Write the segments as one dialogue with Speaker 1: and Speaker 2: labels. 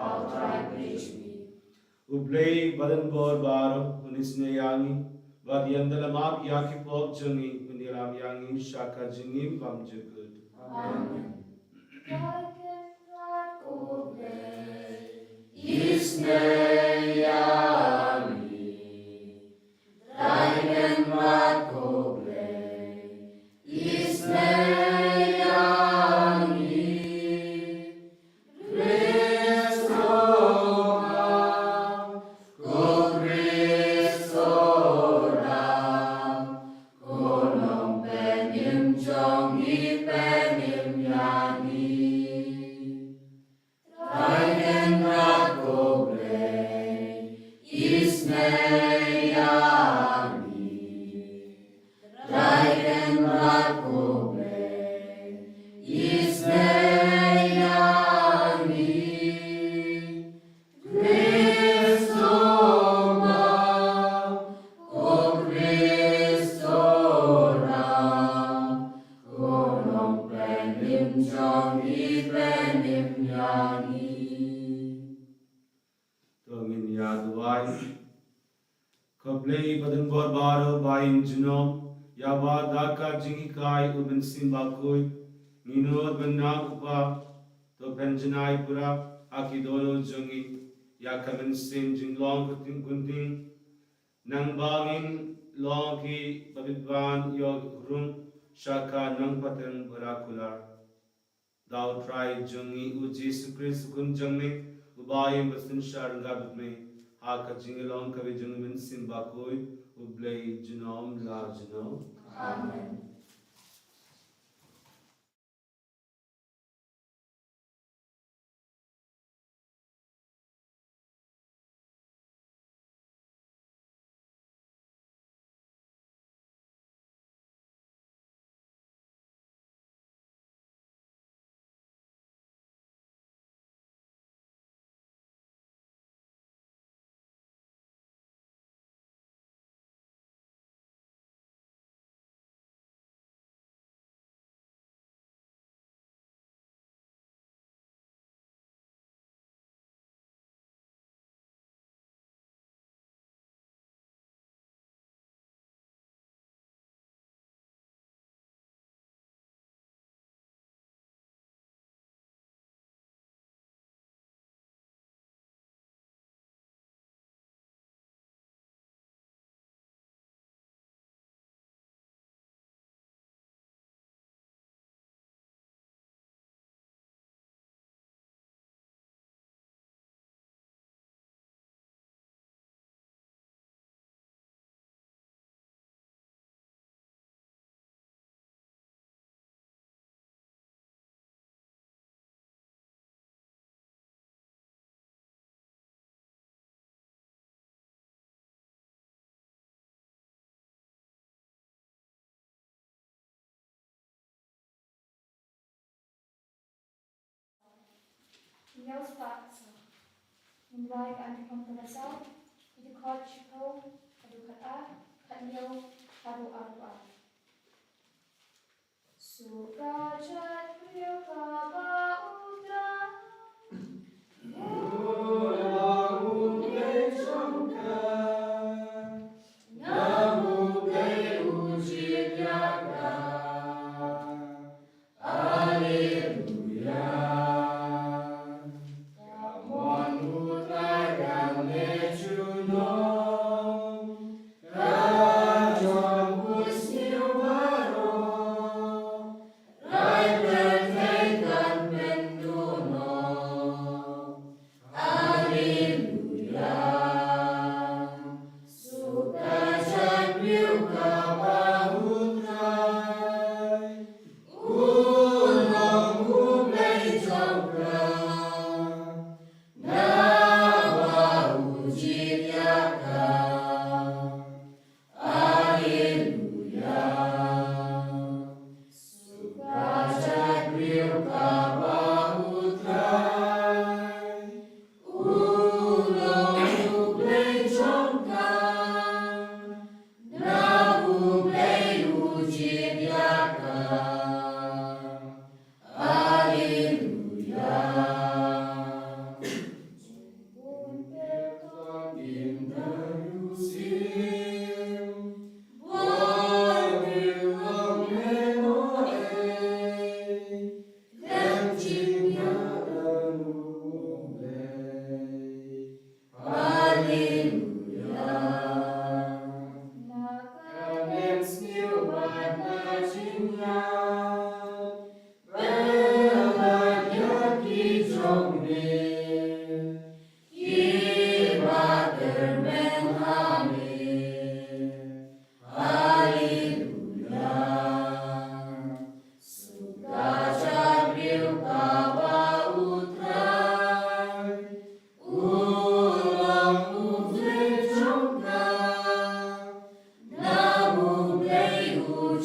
Speaker 1: outright reach me.
Speaker 2: Ublay badan bor baro unisne yangi vadiandala map yaki pok jungi uniram yangi shaka jingim bam jugud.
Speaker 1: Amen. Isne yangi Dragon Makoble Isne
Speaker 2: Tongin yaduai Koblay badan bor baro bayin junom yawa daka jingi kai uben simbakui minod benang upa to penjanai pura akidono jungi yakamen sim jinglong kuting kunting nang bangin long ki babidban yog rum shaka nang pateng barakular Thou try jungi uji sukris kun jungi ubayim basin sharanga butme haka jingi long kavi jungi min simbakoi ublay junom la junom.
Speaker 1: Amen.
Speaker 3: Miał spazio. Mundai anti kompromissar, die kort chipau, kadu kata, kanyau, kadu arwa. Sukachat priyo kaba udra.
Speaker 1: Alleluia.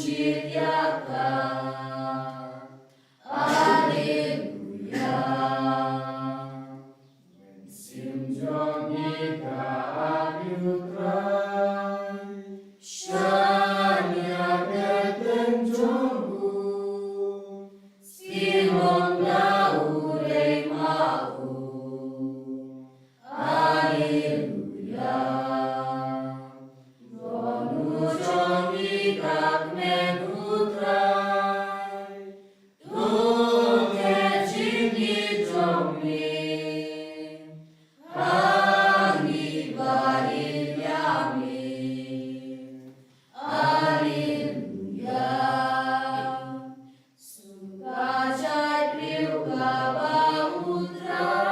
Speaker 1: ujiryaka. Alleluia. When simjonika abiutrai, shania deten jombu, simong laurei mau. Alleluia. Vonu jomika menutrai, tuke jini jomi, hangi varilyami. Alleluia. Sukajai priuga bautrai,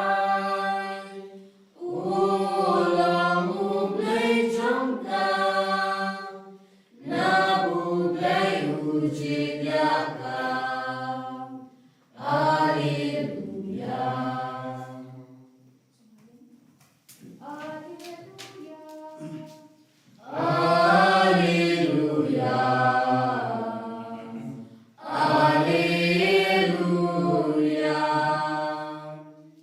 Speaker 1: ulang ublei jongka, na ublei ujiryaka. Alleluia.
Speaker 3: Alleluia.
Speaker 1: Alleluia.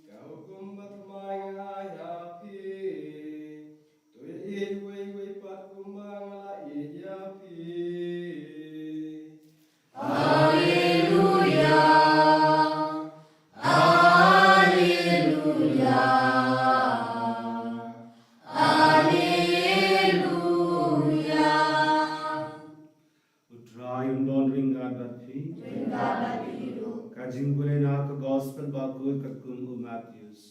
Speaker 4: Kau kumat maya yapi, tu iwe pat kumangla yapi.
Speaker 1: Alleluia. Alleluia. Alleluia.
Speaker 2: Utrayum don ringat batfi.
Speaker 1: Ringala biru.
Speaker 2: Kajing boleh nak ke gospel bagus ketkum u Matthews.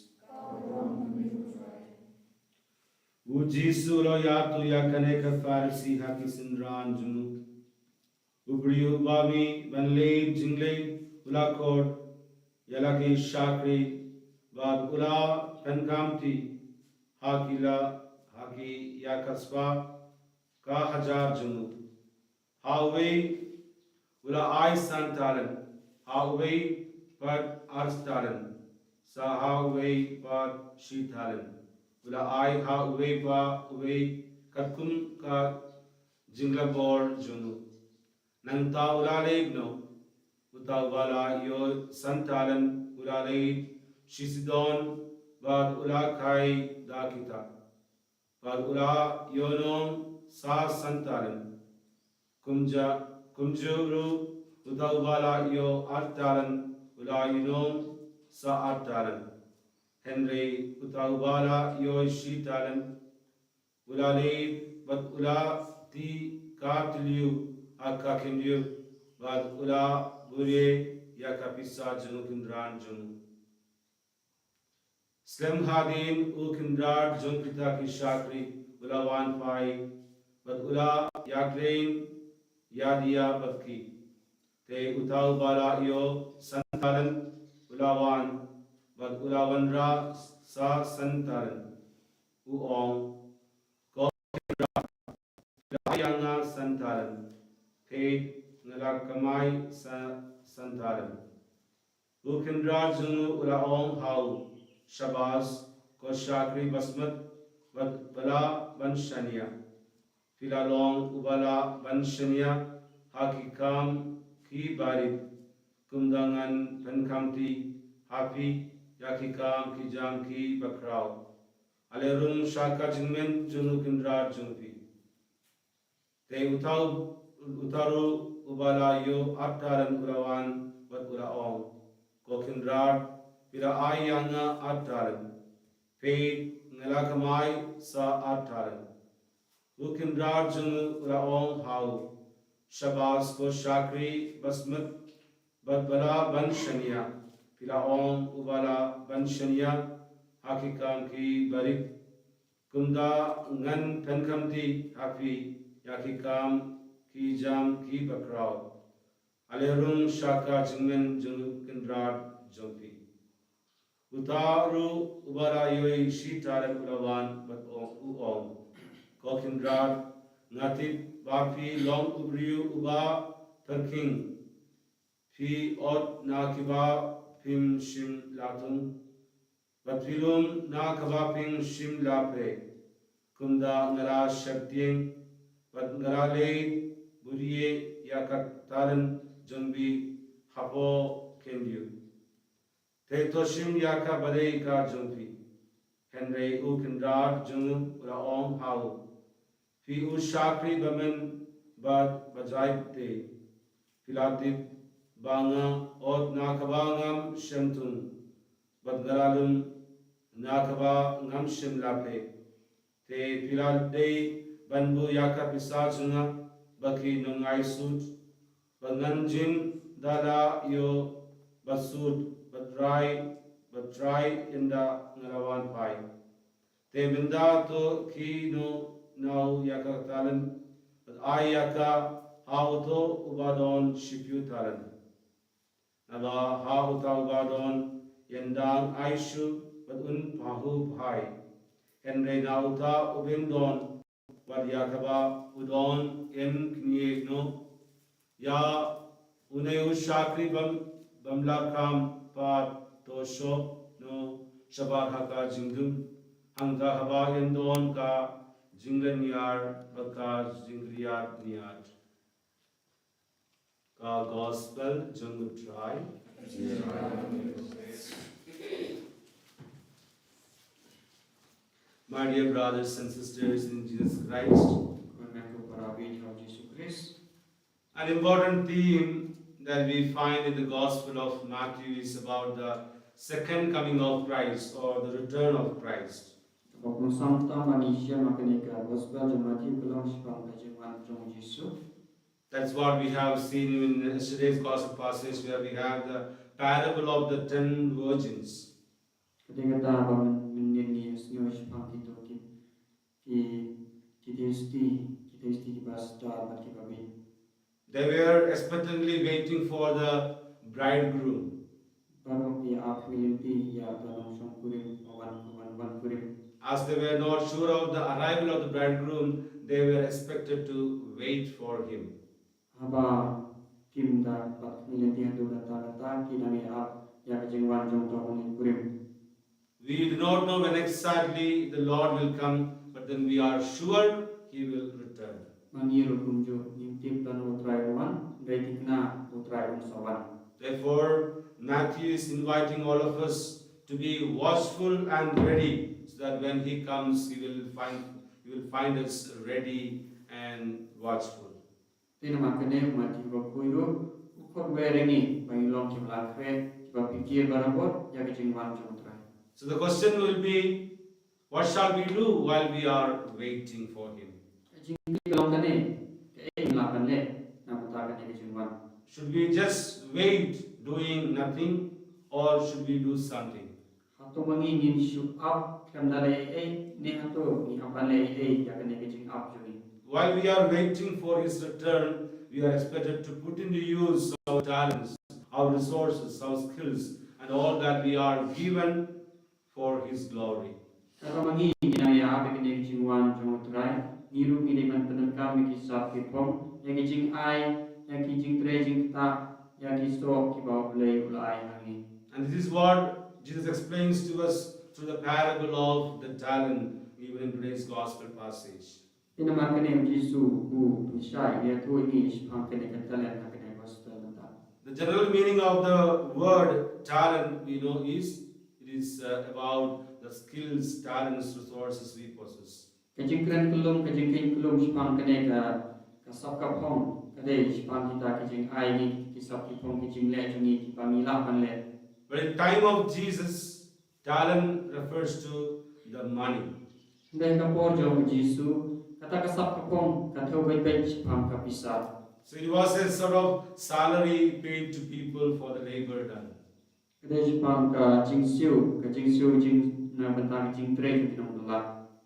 Speaker 2: U Jisu lo ya tu ya kane ke Farisi haki sinran junu. Ubriu babi banle jingle ulakot yalaki shakri bad ula penkamti haki ya kasba ka hajar junu. Hawe ula ai santalan. Hawe pad arstalan. Sa hawe pad shitalan. Ula ai hawe pa uwe katkum ka jingla bor junu. Nang ta ula legno uta wala yo santalan ula leg shisidon bad ula kai dakita. Bad ula yonom sa santalan. Kumjuru uta wala yo artalan ula yonom sa artalan. Henry uta wala yo shitalan ula leg bad ula ti katliu akakimliu bad ula bure ya kapisa junu kindran junu. Slem hadin u kindrar jun kita ki shakri ula wan pai bad ula yakrein yadia badki. Te utau bala yo santalan ula wan bad ula wanra sa santalan u ong ko yanga santalan. Te ngalakamai sa santalan. Ukindra junu ula ong hau shabas ko shakri basmat bala banshania. Filalong ubala banshania hakikam ki barit kumdangan penkamti hafi yakikam ki jam ki bakrao. Alerum shaka jingmen junu kindra junpi. Te utaru ubala yo artaran ulawan bat ula ong ko kindrar pila ayanga artaran paid ngalakamai sa artaran ukindrar junu ula ong hau shabas ko shakri basmat bat bala banshania pila ong ubala banshania hakikam ki barik kumda ngan penkamti hafi yakikam ki jam ki bakrao alerum shaka jingmen junu kindrar jompi utaru ubara yoi shitare ulawan bat u ong ko kindrar ngatit bafi long ubriu uba perking fi ot na kiba pim shim latung batvilum na kaba pim shim lape kumda ngala shakting bat ngala le Uriye Yakataran Jumbi Hapo Kendu. Te Toshim Yaka Bade Ka Jumbi. Henry Ukandar Jung Raong Hau. Fi Ushakri Bamen Bad Bajaite. Filatip Banga Ot Nakabangam Shemtun. Badgaralum Nakaba Ngam Shimlape. Te Filade Banbu Yaka Pisajuna Baki Nungai Sud. Banganjin Dada Yo Basud Batrai in the Narawan Pai. Te Binda to Ki no Nau Yaka Talan, but I Yaka Hauto Ubadon Shipu Talan. Naba Hauta Ubadon Yendang Aishu, but Pahu Pai. Henry Nauta Ubindon, but Yakaba Udon in Knie no Ya Uneu Shakri Bamla Kam Pat Tosho no Shabak Haka Jingdum Hangka Haba Yendon Ka Jinglen Yar Baka Jingriyat Niyat Ka Gospel Jungu Try. My dear brothers and sisters in Jesus Christ, an important theme that we find in the Gospel of Matthew is about the second coming of Christ or the return of Christ. That's what we have seen in yesterday's Gospel passage where we have the parable of the 10 virgins. They were expectantly waiting for the bridegroom. As they were not sure of the arrival of the bridegroom, they were expected to wait for him. We do not know when exactly the Lord will come, but then we are sure he will return. Therefore, Matthew is inviting all of us to be watchful and ready, so that when he comes, he will find us ready and watchful. So the question will be, what shall we do while we are waiting for him? Should we just wait doing nothing, or should we do something? While we are waiting for his return, we are expected to put into use our talents, our resources, our skills, and all that we are given for his glory. And this is what Jesus explains to us through the parable of the talent, even in today's gospel passage. The general meaning of the word talent, we know, is it is about the skills, talents, resources we possess. But in time of Jesus, talent refers to the money. So it was a sort of salary paid to people for the labor done.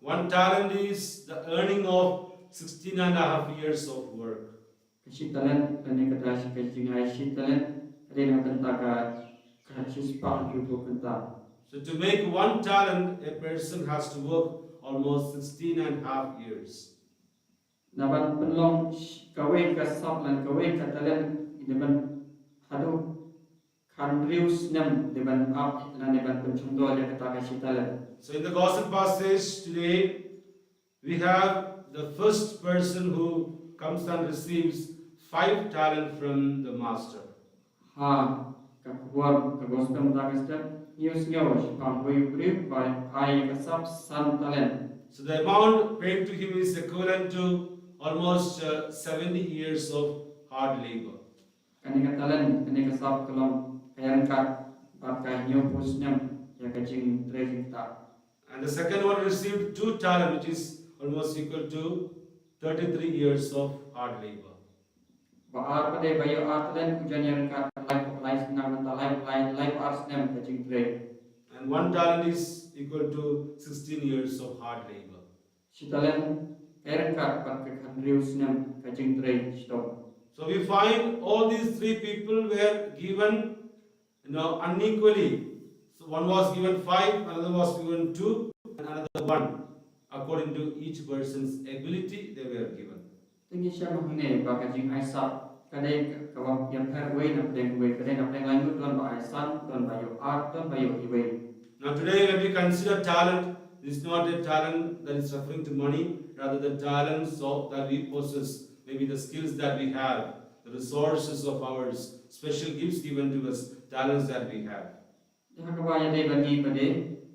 Speaker 2: One talent is the earning of 16.5 years of work. So to make one talent, a person has to work almost 16.5 years. So in the gospel passage today, we have the first person who comes and receives 5 talents from the master.
Speaker 5: Ha kakuan kagostam dagestem news nyawas pangui brief by ai kasap san talent.
Speaker 2: So the amount paid to him is equivalent to almost 70 years of hard labor.
Speaker 5: Kanika talent kanika sap kolom kayan kat pakai nyo pusnyam ya kajing training ta.
Speaker 2: And the second one received 2 talents, which is almost equal to 33 years of hard labor.
Speaker 5: Baar pada bayo talent ujian yang kat life nang life arts nem kajing train.
Speaker 2: And 1 talent is equal to 16 years of hard labor.
Speaker 5: Si talent kayan kat pakai handrius nem kajing train stop.
Speaker 2: So we find all these 3 people were given, unequally. So one was given 5, another was given 2, and another 1. According to each person's ability, they were given.
Speaker 5: Tinggi siya mengenai bakajing Aisyah kadai kawak yang herway na pedeng way kadai na pedeng lanjut tuan ba Aisyah tuan bayo art tuan bayo iway.
Speaker 2: Now today when we consider talent, this is not a talent that is referring to money, rather the talents that we possess, maybe the skills that we have, the resources of ours, special gifts given to us, talents that we have.
Speaker 5: Dah kawaya dai bagi pade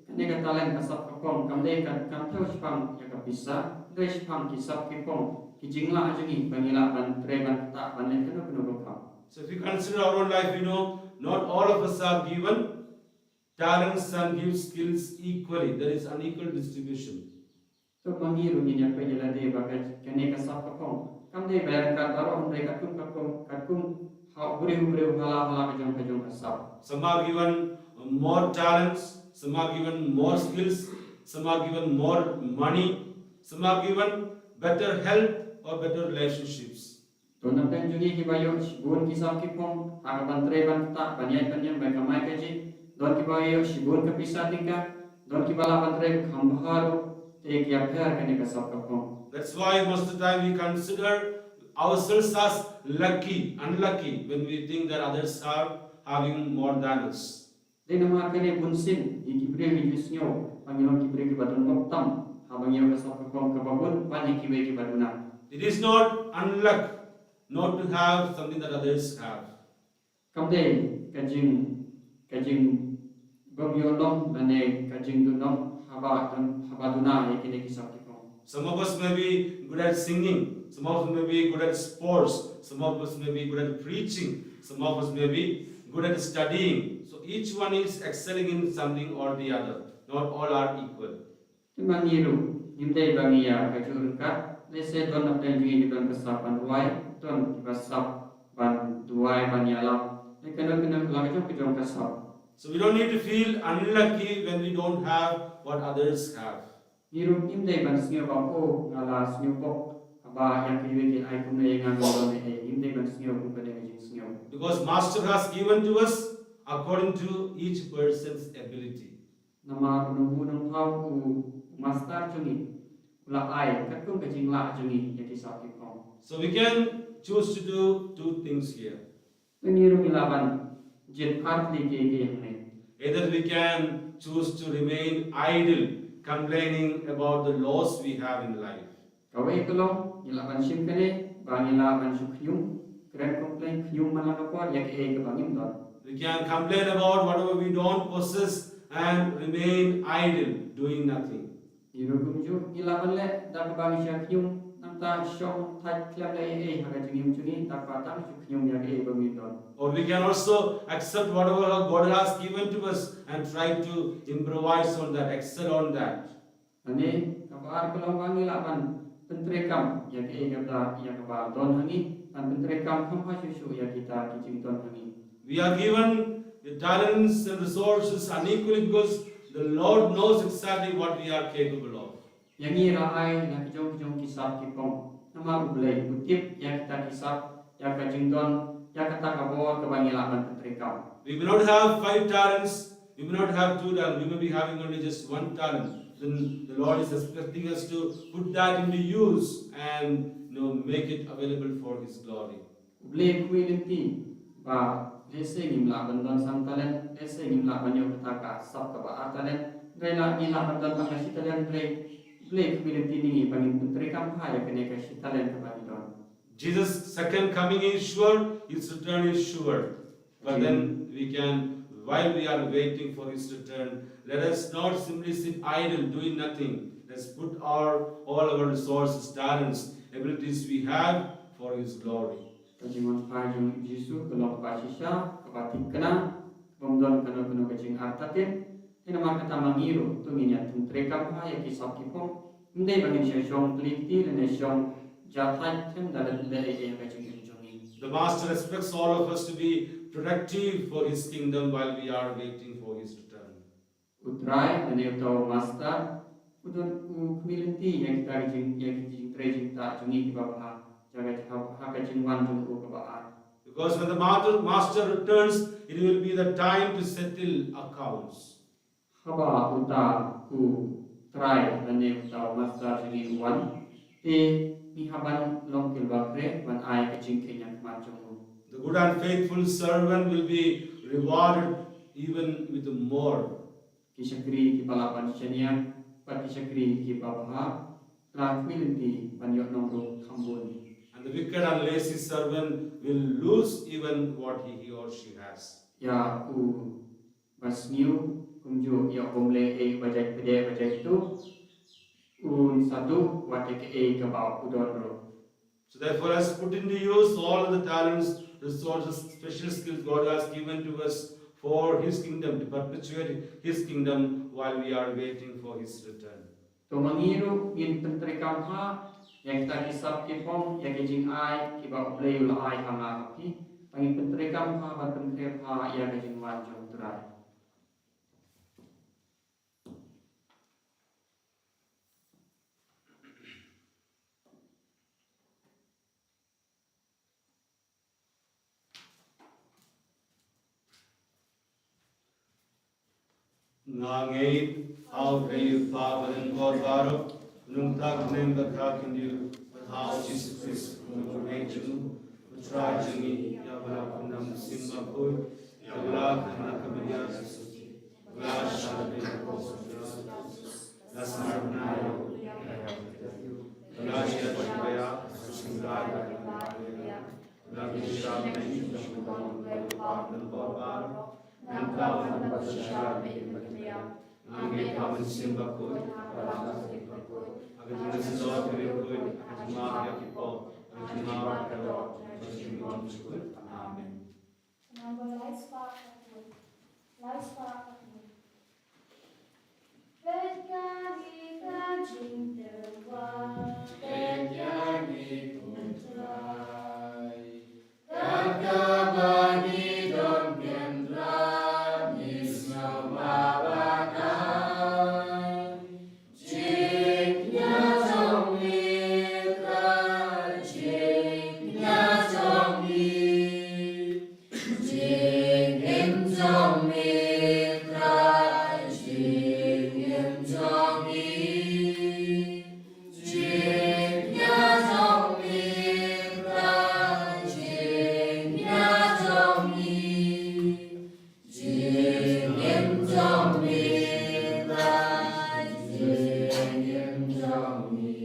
Speaker 5: kadai ka talent kasap kapong kamdai kan tau spam ya kapisa dai spam kisap kipong kijingla ajengi bangila ban treban tak ban le kena kena bokam.
Speaker 2: So if we consider our own life, we know not all of us are given talents and gifts, skills equally. There is unequal distribution.
Speaker 5: So mangi rugi nya pe jela dai bakaj kadai kasap kapong kamdai bayar kat baro andai katum kapong katum ha ure hala kajong kasap.
Speaker 2: Some are given more talents, some are given more skills, some are given more money, some are given better health or better relationships.
Speaker 5: To na pen jungi ki bayo sibun kisap kipong harapan treban tak banyak baik kamai kaji don ki bayo sibun kapisa tingka don ki balapan tre khambharu te ki affair kane kasap kapong.
Speaker 2: That's why most of the time we consider ourselves as unlucky when we think that others are having more than us.
Speaker 5: De nama kane bunsin ikibre ki jusnyo pangilon kibre ki badun koptam habang yo kasap kapong kababun banyak ki baduna.
Speaker 2: It is not unluck not to have something that others have.
Speaker 5: Kamde kajing gomyolong bane kajing dunong habaduna ekine kisap kipong.
Speaker 2: Some of us may be good at singing, some of us may be good at sports, some of us may be good at preaching, some of us may be good at studying. So each one is excelling in something or the other. Not all are equal.
Speaker 5: Mangiru himdai bangiya kajurkat lese don apeng jungi don kesapan duai don kasap ban duai ban yalam lekana kena kejong kasap.
Speaker 2: So we don't need to feel unlucky when we don't have what others have.
Speaker 5: Niru himdai ban singyo bako ngala singyo pok aba yang kiwe ki ai kumne yang ngalo ne himdai ban singyo kum pada ngajing singyo.
Speaker 2: Because Master has given to us according to each person's ability.
Speaker 5: Nama penunggu nang tau master jungi la ai katung kajing la jungi yang kisap kipong.
Speaker 2: So we can choose to do 2 things here.
Speaker 5: Niru ilaban jet partly ke yang ne.
Speaker 2: Either we can choose to remain idle, complaining about the loss we have in life.
Speaker 5: Kawai kelong ilaban sim kene bang ilaban sukhyum keren komplain khyum malakapor yak ke bangim don.
Speaker 2: We can complain about whatever we don't possess and remain idle, doing nothing.
Speaker 5: Irukum ju ilaban le dak bang sukhyum nanta shong thai klam le haga jingim chuni tak patang sukhyum yak bangim don.
Speaker 2: Or we can also accept whatever God has given to us and try to improvise on that, excel on that.
Speaker 5: Ane kabar kelong bang ilaban pentrekam yak gabda yak ba don hangi an pentrekam khamha susu yak kita kijing don hangi.
Speaker 2: We are given the talents and resources unequally because the Lord knows exactly what we are capable of.
Speaker 5: Yang ini rahai nak kijong kisap kipong nama ublay utip yang kita kisap yang kajing don yang kata kabor kebangilaman pentrikam.
Speaker 2: We may not have 5 talents, we may not have 2 talents, we may be having only just 1 talent. Then the Lord is expecting us to put that into use and make it available for His glory.
Speaker 5: Ublay kuilinti ba lese ngimla bandon sang talent lese ngimla banyo kata sab kaba talent rela ngimla bandon pangasi talent play kuilinti ningi bangin pentrikam ha ya kene kasi talent kabani don.
Speaker 2: Jesus' second coming is sure, his return is sure. But then we can, while we are waiting for his return, let us not simply sit idle doing nothing. Let's put all our resources, talents, abilities we have for his glory.
Speaker 5: Kajingan pajung Yesus belum pasisya kebatik kena pemdon kena kajing artatin tinama kata mangiru tunginya tentrekam ha ya kisah kipong ndai bangin syong peliti dan syong jatai tem dalam dari yang kajing jongi.
Speaker 2: The Master expects all of us to be productive for his kingdom while we are waiting for his return.
Speaker 5: Utrai dan utau master udon kumilenti yang kita kajing trejing tak jongi kibabah jaga kajing wan jong kebaan.
Speaker 2: Because when the Master returns, it will be the time to settle accounts.
Speaker 5: Haba uta ku try dan utau master jongi wan ti ni haban long kilbakre ban ai kajing kenyak macam.
Speaker 2: The good and faithful servant will be rewarded even with more.
Speaker 5: Kisakri ki balapan senia pat kisakri ki babha la kumilenti panyok nongro khambon.
Speaker 2: And the wicked and lazy servant will lose even what he or she has.
Speaker 5: Ya basniu kumju ya omle bajai pede bajai tu satu watek kabau udonro.
Speaker 2: So therefore, let's put into use all the talents, resources, special skills God has given to us for his kingdom, to perpetuate his kingdom while we are waiting for his return.
Speaker 5: To mangiru in pentrikam ha yang kita kisap kipong yang kejing ai kiba play ula ai hanga kapi pangin pentrikam ha ban pentrek ha yang kejing wanjong terai.
Speaker 2: Ngangay, how brave Father and God Baro, nung tagnem baghakin you, but how Jesus Christ, nung rejunu, utray jangi, yabala kunam simbakoy, yabala kana kabaya susuti, wala shalabi kosos, lasmarnayo, wala siya pagkaya, susunggay, lagi siya may shubang Father and God Baro, and kawan bersyarat berkemia, angin kawan simbakut, kawan simbakut, agar jelas berikut, agar maaf ya kita, agar maaf kalau berjumpa bersyukur, amin.
Speaker 3: Semoga lifespan aku, lifespan aku. Berkali kajing terwah, berkali kuntrai, terkabani don kendra, nisna mabanai, jiknya zongmitra, jiknya zongmi, jiknya zongmitra, jiknya zongmi, jiknya zongmitra, jiknya zongmi, jiknya zongmitra, jiknya zongmi.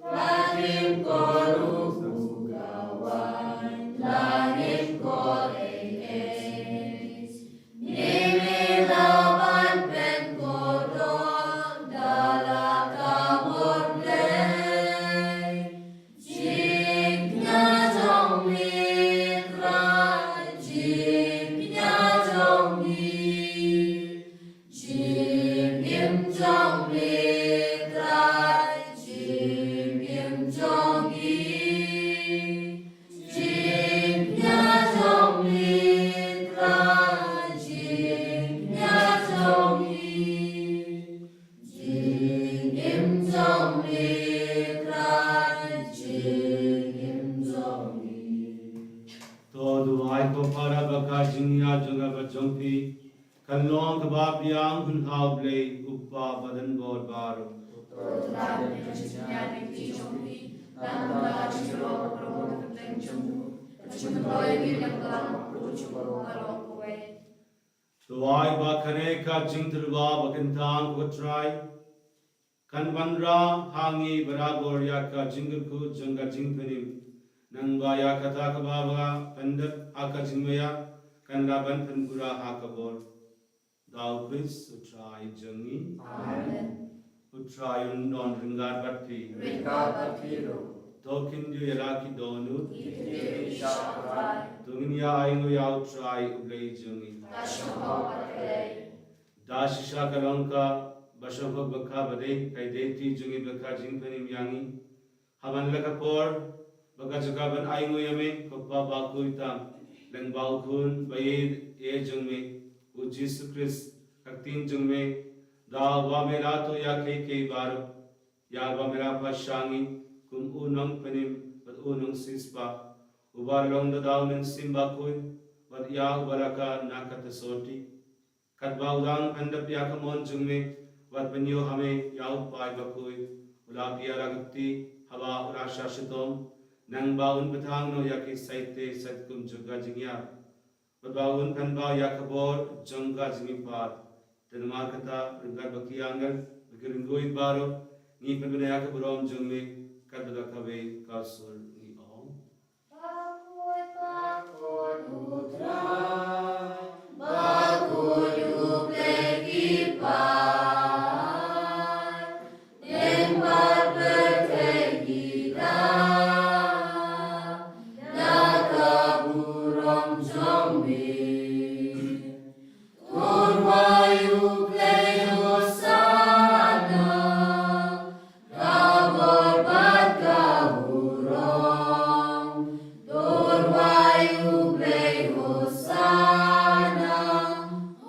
Speaker 3: Langit koruku kawan, langit korees, nimilawan pen kodok dalam kabur blay. Jiknya zong mitra, jiknya zong mi, jikim zong mitra, jikim zong mi, jiknya zong mitra, jiknya zong mi, jikim zong mitra, jikim zong mi.
Speaker 2: Todo ai ko para baka jingya junga bajongpi, kanlong kabab yang hunhaw blay uppa badan god baro. To ai ba kane ka jing terwa bakintang ko try, kan bandra hangi barabor ya ka jingku jangga jingpenim nang ba ya kata ka baba pendat aka jingmaya kan laban pengura hakabor dau Chris utrai jangi
Speaker 1: Amen.
Speaker 2: utrai undon ringar batti
Speaker 1: Ringar batiru.
Speaker 2: tokin du yalaki donu
Speaker 1: Iti shakai.
Speaker 2: tungin ya aingu ya utrai ublei jangi
Speaker 1: Tashaho pakai.
Speaker 2: dashisha kalonka bashoho bakha bade kai deti jungi bakha jingpenim yangi haman lakapor baka jakaban aingu yame koppa bakuita leng baukun bayed e jungme u Jesus Christ kaktin jungme da wa mera to ya ke bar ya wa mera pashangi kum unong penim bat unong sispa ubar long da daun simba kuin bat ya baraka nakat soti kat ba udang pandap ya kamon jungme wat benyo hame ya pai bakui ula pia ragti hawa ura shashitom nang baun betang no ya ki saite satkum juga jingya baun kan ba ya kabor jangga jingi pat tenma kata ringar baki angan bikiringoi baro ni pembina ya kabrom jungme kadada kabe kasur ni om
Speaker 3: Bakut utrai, bakut ubleki pai, tempat bertegida, daga burung zombie, turwai ublei hosana, kabor bat kaburong, turwai ublei hosana,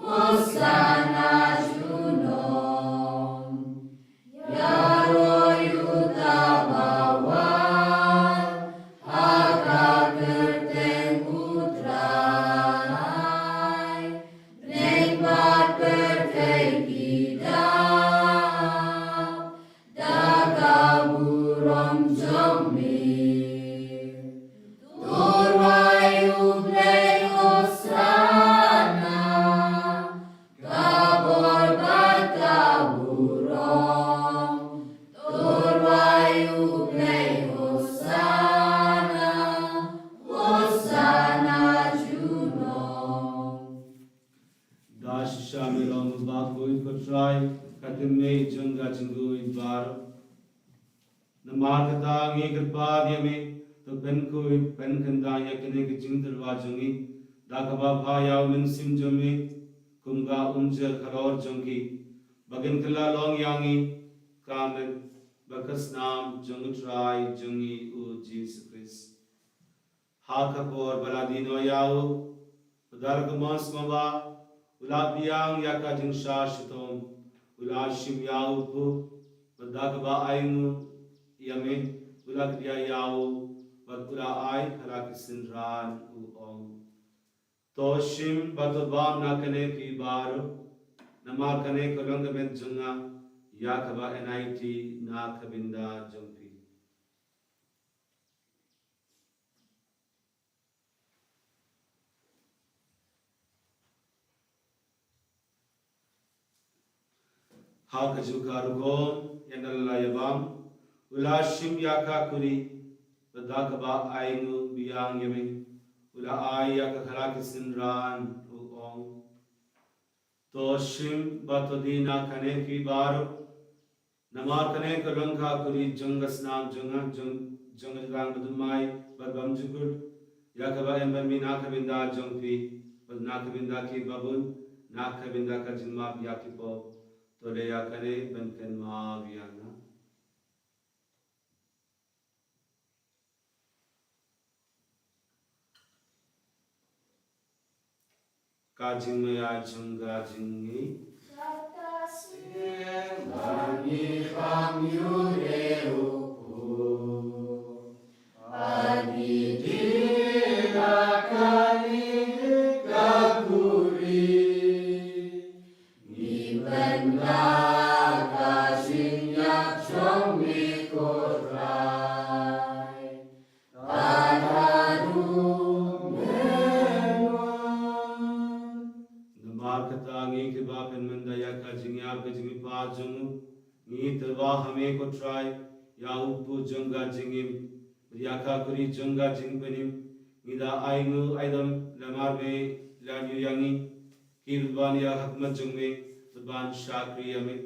Speaker 3: hosana junon. Yaro yuta bawal, haka kerteng utrai, nekmat bertegidap, daga burung zombie. Turwai ublei hosana, kabor bat kaburong, turwai ublei hosana, hosana junon.
Speaker 2: dashisha milong bakui kotrai katime jangga jingui bar namar kata ngi kripa yame to pen kui pen kanda yakene ki jingdar wajungi dakaba bhaya min sim jami kumga unjal kharor jangi bagin kala long yangi kamen bakas nam jangutrai jangi u Jesus Christ hakapor baladino yau udargamas maba ula biang yaka jingsha shitom ula shim yau pu badakaba aingu yame ula kdia yau bad ula ai khala kisinran u om toshim badobam nakane ki bar nama kane kolong ben junga yakaba NIT na kabinda jumpi haka jukarugom yandalayabam ulashim yaka kuri badakaba aingu biang yame ula ai yaka khala kisinran u om toshim batodina kane ki bar namar kane kolonga kuri jungas nam junga jungang badumai babam jukur yakaba embarmi nakabinda jumpi bad nakabinda ki babun nakabinda ka jinma yakipo tole yakane benken ma viana kajing maya jungga jingi
Speaker 3: Bagi pamyureuku, bagi dirakani kakuri, Ibendak kasinyak jombi kotrai, tanadu menwan.
Speaker 2: namar katangi ke bapen Ni terwa hame ko try ya upu jongga jingim yaka kuri jongga jingpenim nida aingu aidam lamar me lan yuyangi kirban ya hakmat jongme ban shakri yamin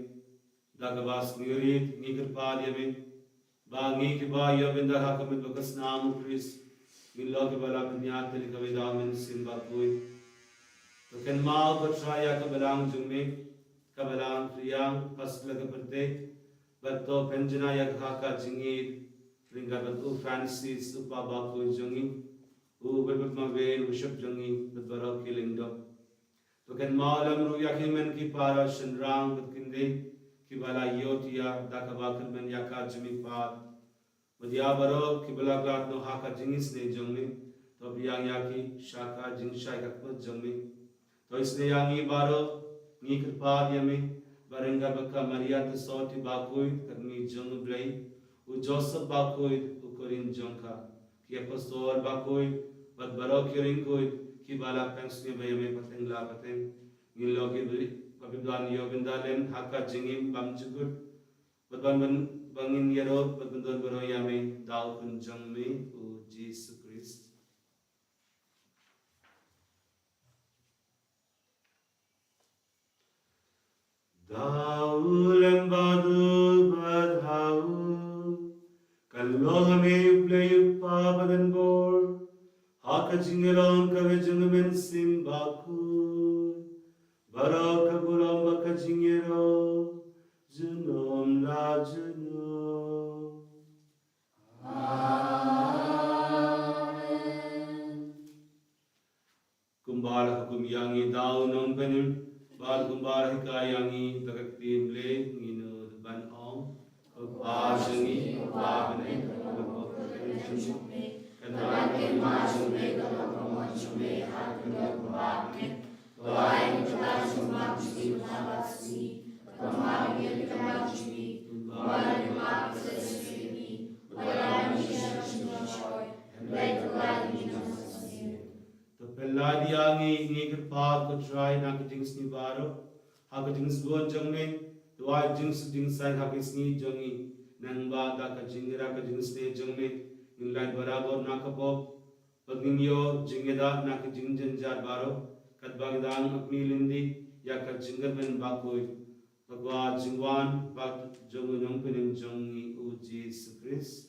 Speaker 2: dagabas nirit nikirpad yamin ba ngikba yabinda hakamet bakas namu Chris Milo ke bala penyat teli kaweda min simba kui to ken mau ko try ya kabalang jongme kabalang priyang pas laga perte bato penjana ya khaka jingi ringa batu fancy supa ba ko jongi u berbet mavel worship jongi betbara kilingdo to ken malam ru ya kimen ki para shenrang betkinde ki bala yotia dakabakir men ya ka jimi pa Madia baro ki bala glat no haka jingis ne jongme to biang ya ki shaka jing shai kakpat jongme to isne yangi baro ni kirpa yame Barenga baka Maria te soti bakoi kami jong blai u Joseph bakoi u Corin jongka ki apostol bakoi bad baro kiring koi ki bala pensne bayame pateng la pateng ni logi pabidwan yobindalen haka jingim bamjugut badban bangin yero badbandon baro yame dau kun jongme u Jesus Christ Dau lembadu badhau kallo hame uplay pabadan bor haka jingelong kave jungmen simbaku baraka buram baka jingero junom la juno Amen Kumbala hukum yangi dau non penim Bal kumbar hikayangi takaktim le ngino ban om ba jangi ba bane ko chume kana ke ma chume ko ma chume ha ko ba me wai ta chuma chi na basi kama ye kama chi wai ma se ni wai mi shi choi le to la ni to peladiangi ni kirpa ko try na kitings ni baro ha kitings bon jangne to ai jings ding sai ha kisni jangi nang ba da ka jingira ka jings ne jangne in lai barabar na ka pop pagninyo jingeda na ka jingjen jar baro kat bagdang apni lindi ya ka jingar ben ba koi pagwa jingwan ba jangu nyong penin jangi u Jesus Christ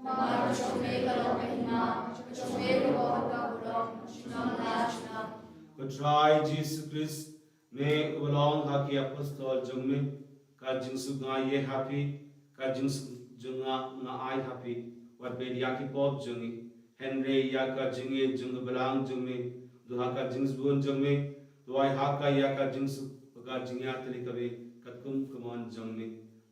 Speaker 1: Namar chome kalo mehna, chome rohot ka bulong, chunam lachna.
Speaker 2: Ko try Jesus Christ ne ulong haki apostol jungme ka jingsu nga ye happy ka jingsu junga nga ai happy wat be yaki pop jungi Henry yaka jingi jung belang jungme duha ka jings bun jungme duai haka yaka jingsu ka jingya teli kabe katkum kumon jungme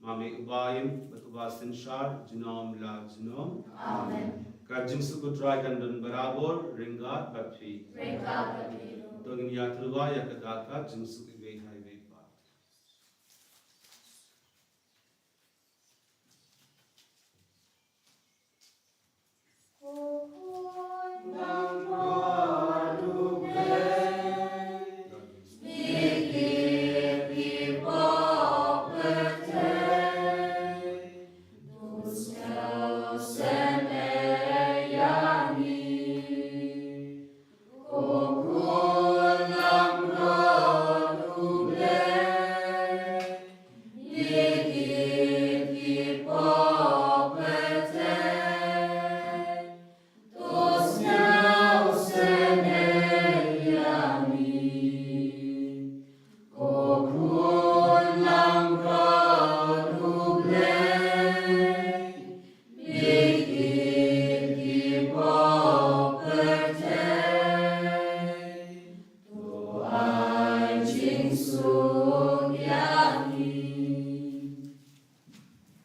Speaker 2: mame ubayim batuba sinshar jinom la jinom
Speaker 1: Amen.
Speaker 2: ka jingsu ko try kandun barabor ringat batfi
Speaker 1: Ringat batfi
Speaker 2: Togin yatruwa yakadaka jingsu ibe highway pa.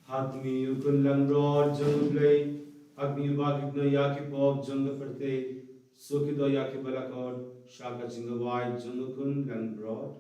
Speaker 2: Agni yukulang rod jung play Agni bagit no yaki pop jung perte Sukido yaki balakod Shaka jinga wide jung kun lang broad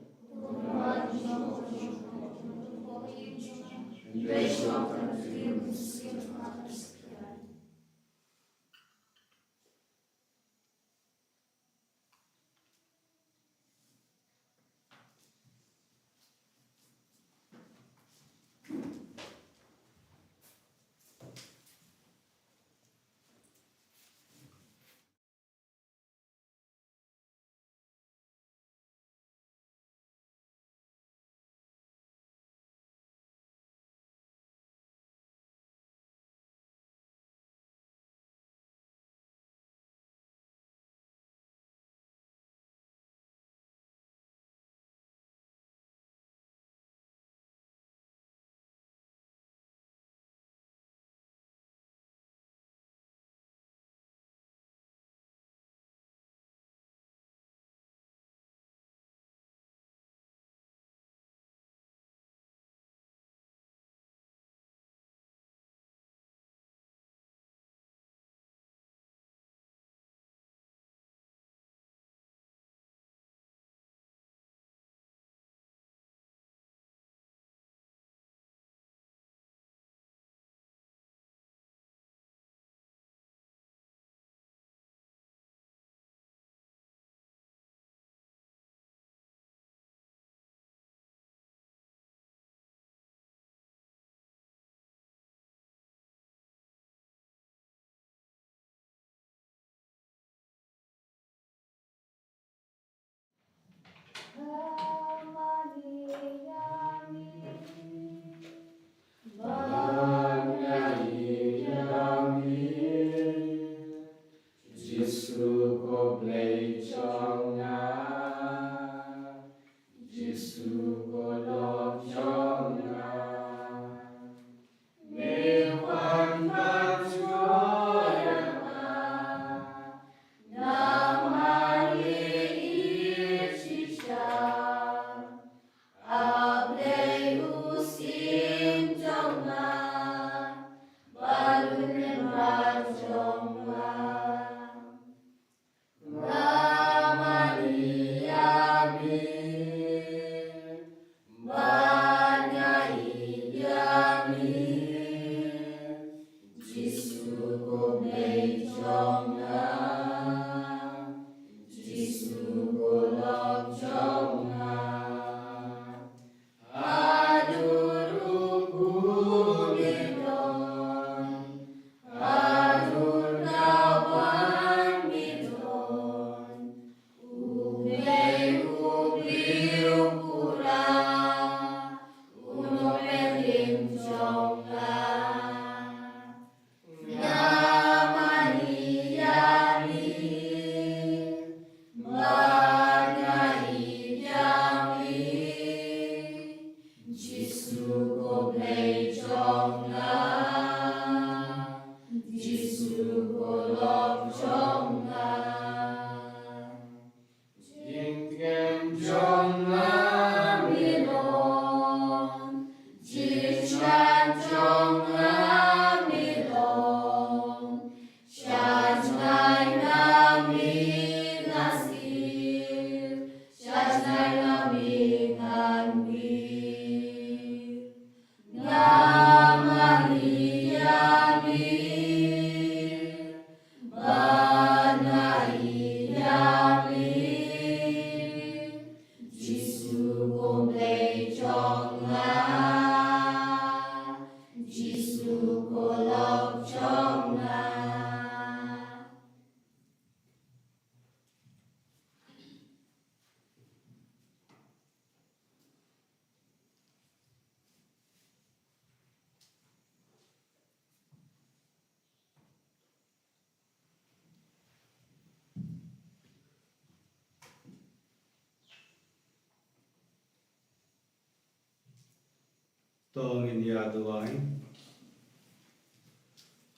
Speaker 2: tong in ya duai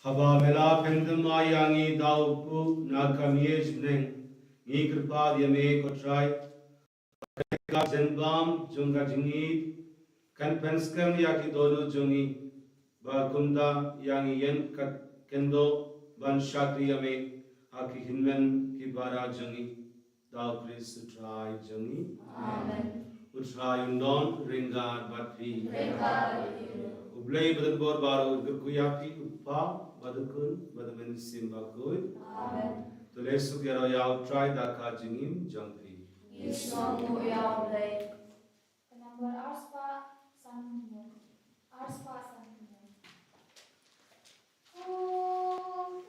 Speaker 2: haba mela pendama yangi dau pu na kamie jneng ngi kripa dia me ko trai ka zenbam junga jingi kan penskam ya ki dono jungi ba kunda yangi yen kat kendo ban shakriya me aki hinmen ki bara jungi dau kris trai jungi
Speaker 1: Amen.
Speaker 2: utrai undon ringa batri
Speaker 1: Ringa
Speaker 2: ublei badan bor baru kuyapi upa badukun badamen simba good
Speaker 1: Amen.
Speaker 2: tole sugero yau try da ka jingim jangpi
Speaker 1: Isnomu yaulay.
Speaker 6: Number Arspa Sanmo. Arspa Sanmo. Oh,